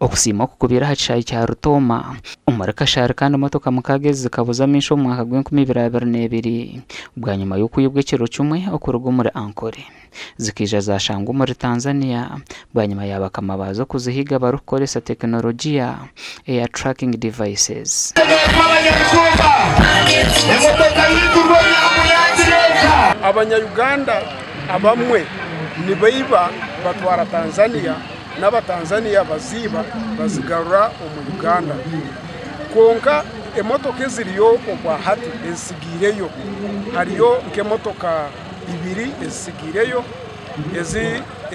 okusima okukubira hakichayi kya Rutoma umurika shari kandi motoka mukagezi kabuza misho mwaka gw'2022 bwa nyuma y'ukuyibwe kiro cyumwe okuruga muri Ankole zikija zashangwa muri Tanzania bwa nyuma y'abakamabazo kuzihiga barukoresa teknolojia air tracking devices. Abanya-Uganda abamwe nibaiba batwara Tanzania n'abatanzania baziba bazigarura mu Uganda konka emotoka ziriyo okwa hati esigireyo hariyo kemotoka ibiri esigireyo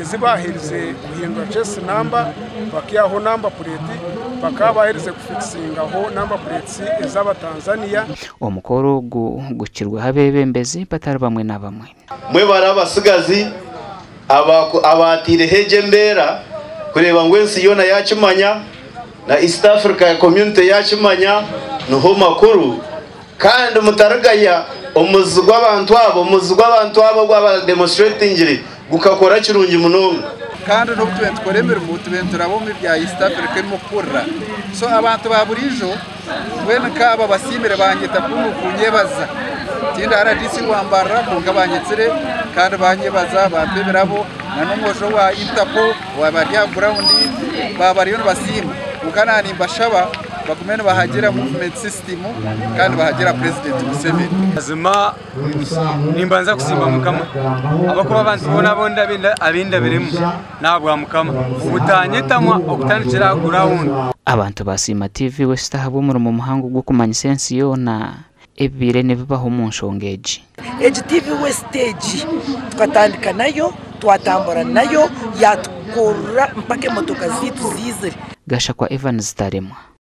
ezibahirize guhindura chase number bakiyaho number plate bakabahirize kufikisingaho number plates ezaba Tanzania. Omukoro gukirwa habebembezi batari bamwe na bamwe mwe barabasigazi abatire heje mbera kureba ngwensi yona yakimanya na East Africa community yakimanya nuho makuru kandi mutaragaya omuzugwa abantu abo gwa demonstrating gukakora kirungi munonga kandi no twetkoremera mu tubenturabo mu bya East Africa mukura so abantu baburijo wena kaba basimire banyita kunyebaza tinda RDC wambara kunga banyetsere kandi banyebaza babeberabo nanomosho wa Interpol wabarya ground babariyo basima ukanani mbashaba bakumene bahagera movement system kandi bahagera president Museveni azima nimbanza kusimba mukama abakuba abantu bona bonda abinda birimo nabwa mukama ubutanyetamwa okutandikira ground. Abantu basima TV West habo mu muhango gwo kumanya sensi yona ebire nebibaho mu nshongeji TV West stage twatandika nayo twatambura nayo yatukura mpake motoka zitu zizire gasha kwa Evans Taremwa.